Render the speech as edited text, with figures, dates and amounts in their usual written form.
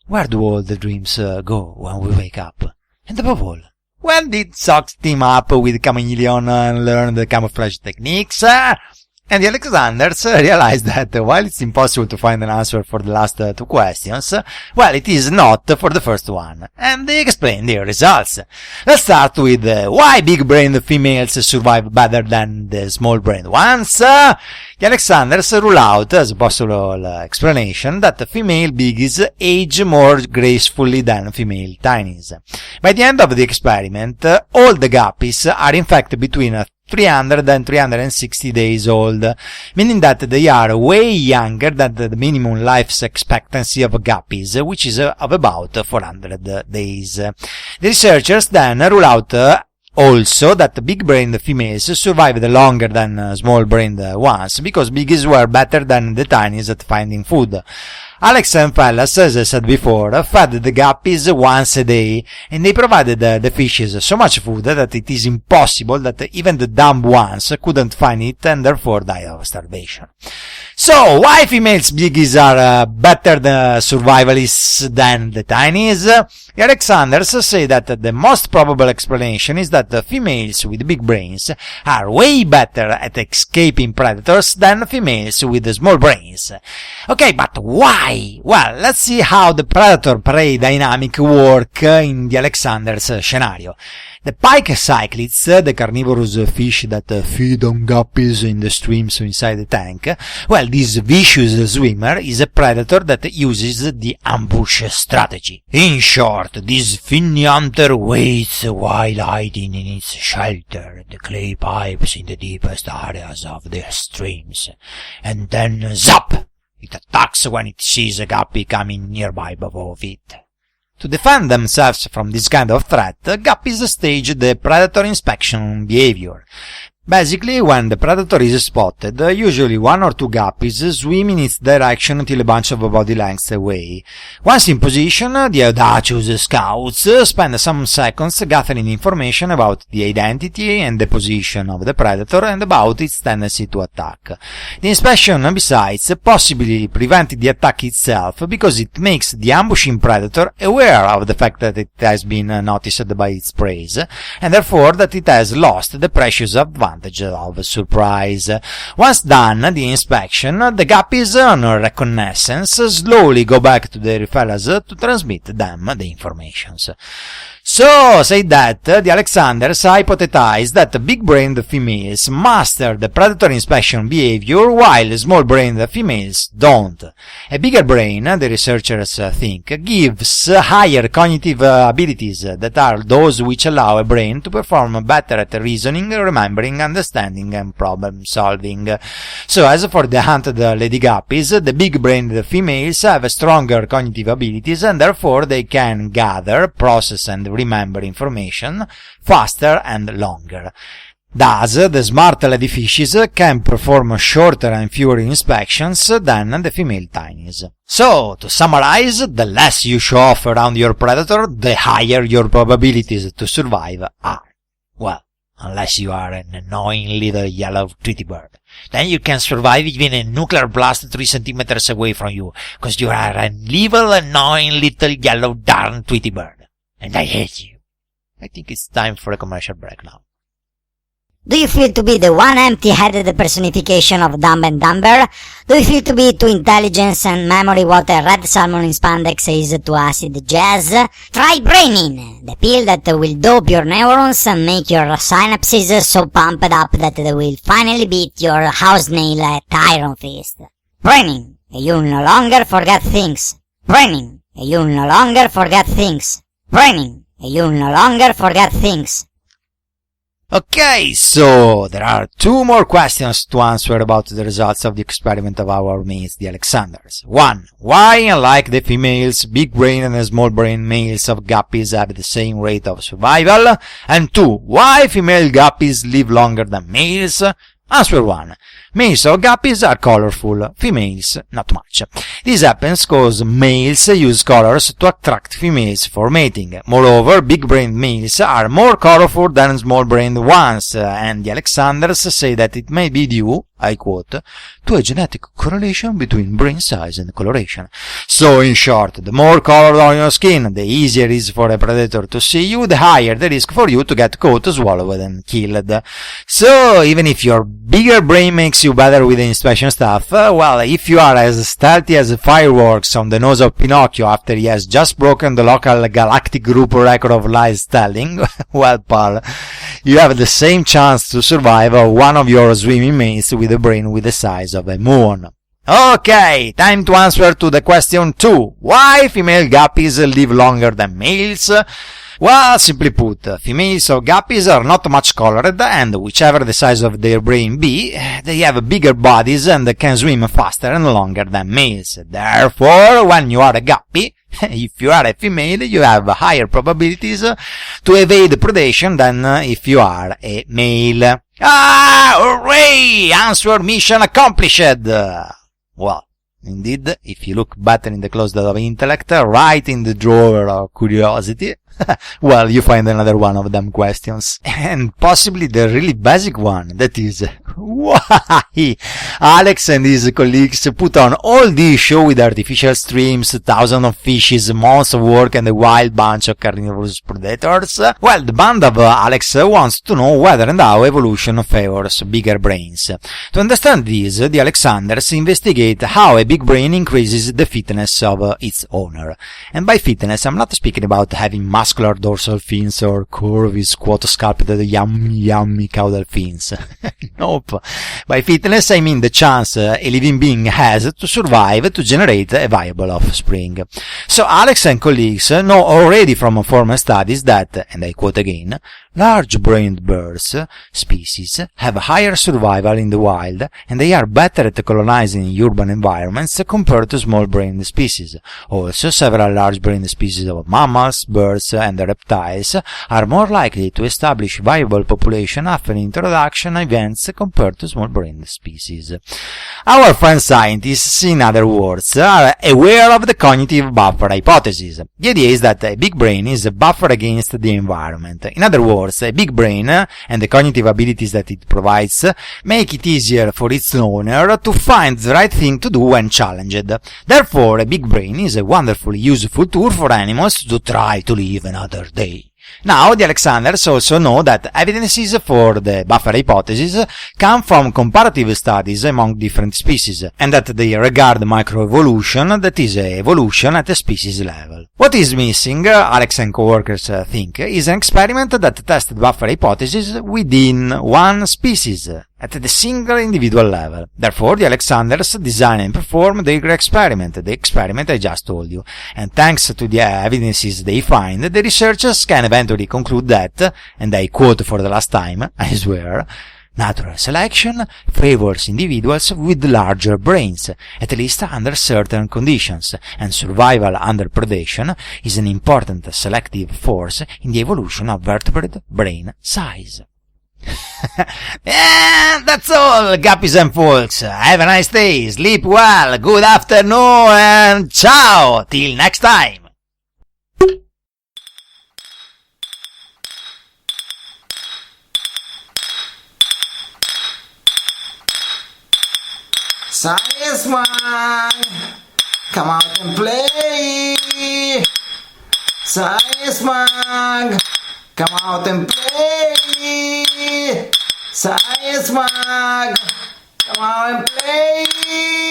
Where do all the dreams go when we wake up? And above all, when did Sox team up with Chameleon and learn the camouflage techniques? And the Alexanders realized that while it's impossible to find an answer for the last two questions, well, it is not for the first one. And they explain their results. Let's start with why big-brained females survive better than the small-brained ones. The Alexanders rule out as a possible explanation that the female biggies age more gracefully than female tinies. By the end of the experiment, all the guppies are in fact between 300 and 360 days old, meaning that they are way younger than the minimum life expectancy of guppies, which is of about 400 days. The researchers then rule out also that big-brained females survived longer than small-brained ones, because biggies were better than the tinies at finding food. Alex and Fellas, as I said before, fed the guppies once a day, and they provided the fishes so much food that it is impossible that even the dumb ones couldn't find it and therefore died of starvation. So, why females biggies are better survivalists than the tinies? The Alexanders say that the most probable explanation is that the females with big brains are way better at escaping predators than females with small brains. Okay, but why? Well, let's see how the predator-prey dynamic work in the Alexanders scenario. The pike cyclids, the carnivorous fish that feed on guppies in the streams inside the tank, well, this vicious swimmer is a predator that uses the ambush strategy. In short, this finny hunter waits while hiding in its shelter, the clay pipes in the deepest areas of the streams, and then zap! It attacks when it sees a guppy coming nearby above it. To defend themselves from this kind of threat, guppies stage the predator inspection behavior. Basically, when the predator is spotted, usually one or two guppies swim in its direction until a bunch of body lengths away. Once in position, the audacious scouts spend some seconds gathering information about the identity and the position of the predator and about its tendency to attack. The inspection, besides, possibly prevents the attack itself because it makes the ambushing predator aware of the fact that it has been noticed by its prey, and therefore that it has lost the precious advantage of surprise. Once done the inspection, the guppies on reconnaissance slowly go back to their fellows to transmit them the informations. So, say that the Alexanders hypothesized that big-brained females master the predator inspection behavior while small-brained females don't. A bigger brain, the researchers think, gives higher cognitive abilities that are those which allow a brain to perform better at reasoning, remembering, understanding, and problem-solving. So, as for the hunted lady guppies, the big-brained females have stronger cognitive abilities and therefore they can gather, process, and remember information faster and longer. Thus, the smart lady fishes can perform shorter and fewer inspections than the female tinies. So, to summarize, the less you show off around your predator, the higher your probabilities to survive are. Well, unless you are an annoying little yellow Tweety bird. Then you can survive even a nuclear blast 3 centimeters away from you, because you are an evil, annoying little yellow darn Tweety bird. And I hate you. I think it's time for a commercial break now. Do you feel to be the one empty-headed personification of Dumb and Dumber? Do you feel to be to intelligence and memory what a red salmon in spandex is to acid jazz? Try Braining, the pill that will dope your neurons and make your synapses so pumped up that they will finally beat your house nail at Iron Fist. Braining, you'll no longer forget things. Braining, you'll no longer forget things. Braining, you'll no longer forget things. Okay, so there are two more questions to answer about the results of the experiment of our mates, the Alexanders. 1. Why, unlike the females, big-brained and small-brained males of guppies have the same rate of survival? And 2. Why female guppies live longer than males? Answer 1. Males of guppies are colorful, females not much. This happens because males use colors to attract females for mating. Moreover, big-brained males are more colorful than small-brained ones, and the Alexanders say that it may be due I quote, to a genetic correlation between brain size and coloration. So, in short, the more color on your skin, the easier it is for a predator to see you, the higher the risk for you to get caught, swallowed, and killed. So, even if your bigger brain makes you better with the inspection stuff, well, if you are as stealthy as fireworks on the nose of Pinocchio after he has just broken the local galactic group record of lies telling, well, pal, you have the same chance to survive one of your swimming mates with a brain with the size of a moon. Okay, time to answer to the question 2. Why female guppies live longer than males? Well, simply put, females of guppies are not much colored, and whichever the size of their brain be, they have bigger bodies and can swim faster and longer than males. Therefore, when you are a guppy, if you are a female, you have higher probabilities to evade predation than if you are a male. Ah, hooray! Answer mission accomplished! Well, indeed, if you look better in the closet of intellect, right in the drawer of curiosity, well, you find another one of them questions. And possibly the really basic one, that is, why Alex and his colleagues put on all this show with artificial streams, thousands of fishes, months of work, and a wild bunch of carnivorous predators? Well, the band of Alex wants to know whether and how evolution favors bigger brains. To understand this, the Alexanders investigate how a big brain increases the fitness of its owner. And by fitness, I'm not speaking about having muscular dorsal fins or curvy, squat-sculpted, yummy caudal fins. Nope. By fitness, I mean the chance a living being has to survive to generate a viable offspring. So Alex and colleagues know already from former studies that, and I quote again, large-brained birds species have higher survival in the wild, and they are better at colonizing urban environments compared to small-brained species. Also, several large-brained species of mammals, birds, and reptiles are more likely to establish viable population after introduction events compared to small-brained species. Our friend scientists, in other words, are aware of the cognitive buffer hypothesis. The idea is that a big brain is a buffer against the environment. In other words, a big brain and the cognitive abilities that it provides make it easier for its owner to find the right thing to do when challenged. Therefore, a big brain is a wonderfully useful tool for animals to try to live another day. Now, the Alexanders also know that evidences for the buffer hypothesis come from comparative studies among different species, and that they regard microevolution, that is, evolution at a species level. What is missing, Alex and coworkers think, is an experiment that tested buffer hypothesis within one species, at the single individual level. Therefore, the Alexanders design and perform their experiment, the experiment I just told you. And thanks to the evidences they find, the researchers can eventually conclude that, and I quote for the last time, I swear, natural selection favors individuals with larger brains, at least under certain conditions, and survival under predation is an important selective force in the evolution of vertebrate brain size. And that's all, guppies and folks. Have a nice day, sleep well, good afternoon, and ciao! Till next time! Science man, come out and play. Science man, come out and play. Science mag, come out and play.